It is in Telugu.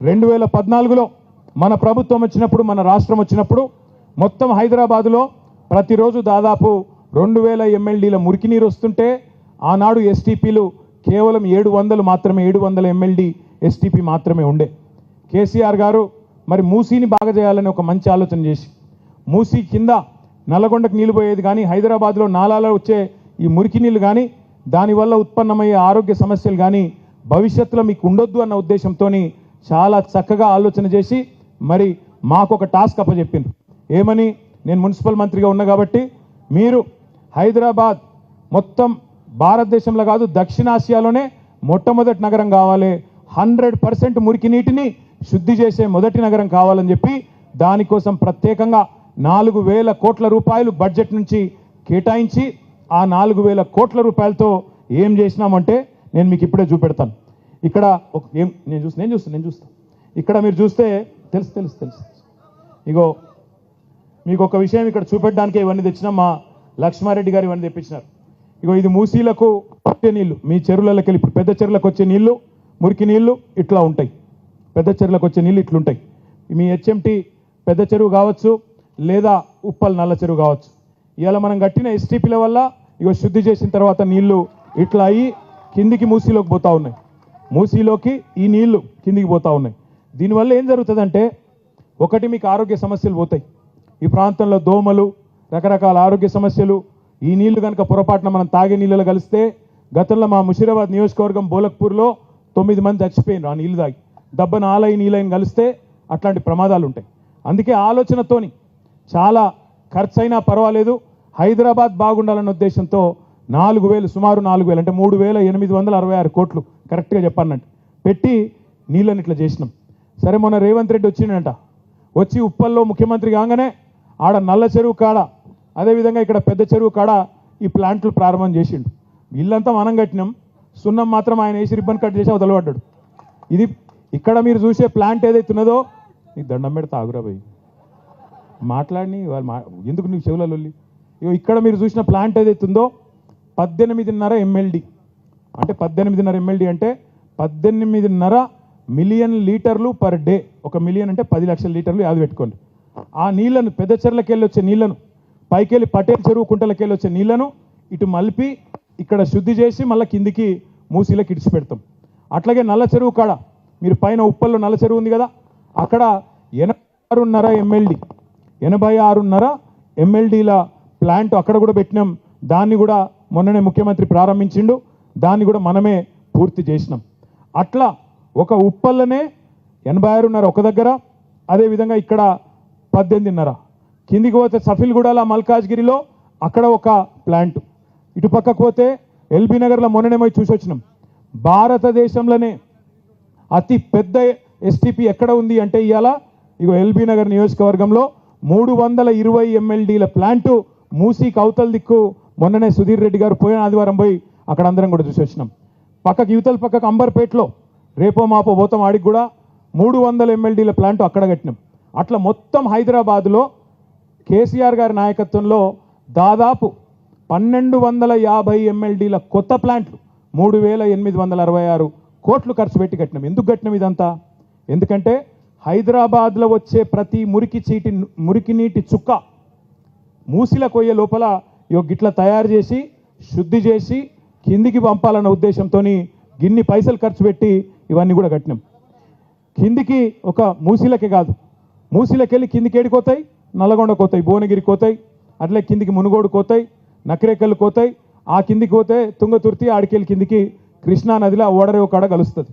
2014లో మన ప్రభుత్వం వచ్చినప్పుడు మన రాష్ట్రం వచ్చినప్పుడు మొత్తం హైదరాబాదులో ప్రతిరోజు దాదాపు 2000 MLDల మురికి నీరు వస్తుంటే ఆనాడు ఎస్టీపీలు కేవలం 700 మాత్రమే 700 MLD ఎస్టీపీ మాత్రమే ఉండే. కేసీఆర్ గారు మరి మూసీని బాగా చేయాలని ఒక మంచి ఆలోచన చేసి మూసీ కింద నల్లగొండకు నీళ్లు పోయేది కానీ హైదరాబాద్లో నాలాలో వచ్చే ఈ మురికి నీళ్లు కానీ దానివల్ల ఉత్పన్నమయ్యే ఆరోగ్య సమస్యలు కానీ భవిష్యత్తులో మీకు ఉండొద్దు అన్న ఉద్దేశంతో చాలా చక్కగా ఆలోచన చేసి మరి మాకు ఒక టాస్క్ అప్పచెప్పిండ్రు. ఏమని, నేను మున్సిపల్ మంత్రిగా ఉన్నా కాబట్టి మీరు హైదరాబాద్ మొత్తం భారతదేశంలో కాదు దక్షిణాసియాలోనే మొట్టమొదటి నగరం కావాలి, 100% మురికి నీటిని శుద్ధి చేసే మొదటి నగరం కావాలని చెప్పి దానికోసం ప్రత్యేకంగా 4000 కోట్ల రూపాయలు బడ్జెట్ నుంచి కేటాయించి ఆ 4000 కోట్ల రూపాయలతో ఏం చేసినామంటే నేను మీకు ఇప్పుడే చూపెడతాను. ఇక్కడ నేను చూస్తాను ఇక్కడ మీరు చూస్తే తెలుసు ఇగో మీకు ఒక విషయం ఇక్కడ చూపెట్టడానికి ఇవన్నీ తెచ్చినా మా లక్ష్మారెడ్డి గారు ఇవన్నీ తెప్పించినారు. ఇగో ఇది మూసీలకు వచ్చే నీళ్లు, మీ చెరువులకి వెళ్ళి ఇప్పుడు పెద్ద చెరువులకు వచ్చే నీళ్లు మురికి నీళ్లు ఇట్లా ఉంటాయి. పెద్ద చెరువులకు వచ్చే నీళ్ళు ఇట్లుంటాయి. మీ హెచ్ఎంటి పెద్ద చెరువు కావచ్చు లేదా ఉప్పల్ నల్ల చెరువు కావచ్చు. ఇవాళ మనం కట్టిన ఎస్టీపీల వల్ల ఇగో శుద్ధి చేసిన తర్వాత నీళ్లు ఇట్లా అయ్యి కిందికి మూసీలోకి పోతా ఉన్నాయి. మూసీలోకి ఈ నీళ్లు కిందికి పోతా ఉన్నాయి. దీనివల్ల ఏం జరుగుతుందంటే ఒకటి మీకు ఆరోగ్య సమస్యలు పోతాయి. ఈ ప్రాంతంలో దోమలు రకరకాల ఆరోగ్య సమస్యలు ఈ నీళ్లు కనుక పొరపాటున మనం తాగే నీళ్ళలో కలిస్తే గతంలో మా ముషీరాబాద్ నియోజకవర్గం బోలక్పూర్లో 9 మంది చచ్చిపోయినారు ఆ నీళ్ళు తాగి. దబ్బన ఆలయ నీళ్ళని కలిస్తే అట్లాంటి ప్రమాదాలు ఉంటాయి. అందుకే ఆలోచనతోని చాలా ఖర్చు అయినా పర్వాలేదు హైదరాబాద్ బాగుండాలన్న ఉద్దేశంతో 4000 సుమారు 4000 అంటే 3866 కోట్లు కరెక్ట్గా చెప్పానంటే పెట్టి నీళ్ళని ఇట్లా చేసినాం. సరే మొన్న రేవంత్ రెడ్డి వచ్చిండంట, వచ్చి ఉప్పల్లో ముఖ్యమంత్రి కాగానే ఆడ నల్ల చెరువు కాడ అదేవిధంగా ఇక్కడ పెద్ద చెరువు కాడ ఈ ప్లాంట్లు ప్రారంభం చేసిండు. ఇల్లంతా మనం కట్టినాం, సున్నం మాత్రం ఆయన వేసి రిబ్బన్ కట్ చేసి వదలబడ్డాడు. ఇది ఇక్కడ మీరు చూసే ప్లాంట్ ఏదైతే ఉన్నదో నీకు దండం పెడితే ఆగురా పోయి మాట్లాడి వాళ్ళు ఎందుకు నీకు చెవులలో ఇక్కడ మీరు చూసిన ప్లాంట్ ఏదైతే ఉందో 18.5 MLD అంటే 18.5 MLD అంటే 18.5 మిలియన్ లీటర్లు పర్ డే. 1 మిలియన్ అంటే 10 లక్షల లీటర్లు యాది పెట్టుకోండి. ఆ నీళ్లను పెద్ద చెర్లకి వెళ్ళి వచ్చే నీళ్లను పైకెళ్ళి పటేల్ చెరువు కుంటలకి వెళ్ళి వచ్చే నీళ్లను ఇటు మలిపి ఇక్కడ శుద్ధి చేసి మళ్ళీ కిందికి మూసీలకు ఇడిచి పెడతాం. అట్లాగే నల్ల చెరువు కాడ మీరు పైన ఉప్పల్లో నల్ల చెరువు ఉంది కదా, అక్కడ 86.5 MLDల ప్లాంట్ అక్కడ కూడా పెట్టినాం. దాన్ని కూడా మొన్ననే ముఖ్యమంత్రి ప్రారంభించిండు, దాన్ని కూడా మనమే పూర్తి చేసినాం. అట్లా ఒక ఉప్పల్లనే 86.5 ఒక దగ్గర, అదేవిధంగా ఇక్కడ 18.5 కిందికి పోతే సఫిల్గూడల మల్కాజ్గిరిలో అక్కడ ఒక ప్లాంట్, ఇటు పక్కకు పోతే ఎల్బీ నగర్లో మొన్ననేమో చూసి వచ్చినాం. భారతదేశంలోనే అతి పెద్ద ఎస్టీపీ ఎక్కడ ఉంది అంటే ఇవాళ ఇగో ఎల్బీ నగర్ నియోజకవర్గంలో 320 MLDల ప్లాంటు మూసీకి అవతల దిక్కు మొన్ననే సుధీర్ రెడ్డి గారు పోయిన ఆదివారం పోయి అక్కడ అందరం కూడా చూసి వచ్చినాం. పక్కకు యువతల పక్కకు అంబర్పేటలో రేపో మాపో పోతాం, ఆడికి కూడా 300 MLDల ప్లాంటు అక్కడ కట్టినాం. అట్లా మొత్తం హైదరాబాద్లో కేసీఆర్ గారి నాయకత్వంలో దాదాపు 1250 MLDల కొత్త ప్లాంట్లు 3866 కోట్లు ఖర్చు పెట్టి కట్టినాం. ఎందుకు కట్టినాం ఇదంతా? ఎందుకంటే హైదరాబాద్లో వచ్చే ప్రతి మురికి నీటి చుక్క మూసిల కొయ్య లోపల గిట్ల తయారు చేసి శుద్ధి చేసి కిందికి పంపాలన్న ఉద్దేశంతో గిన్ని పైసలు ఖర్చు పెట్టి ఇవన్నీ కూడా కట్టినాం. కిందికి ఒక మూసిలకే కాదు, మూసిలకెళ్ళి కిందికి ఏడిపోతాయి, నల్లగొండ కోతాయి, భువనగిరి కోతాయి, అట్లే కిందికి మునుగోడు కోతాయి, నకరేకల్లు కోతాయి, ఆ కిందికి పోతే తుంగతుర్తి, ఆడికెళ్ళి కిందికి కృష్ణా నదిలో ఓడరేవు కాడ కలుస్తుంది.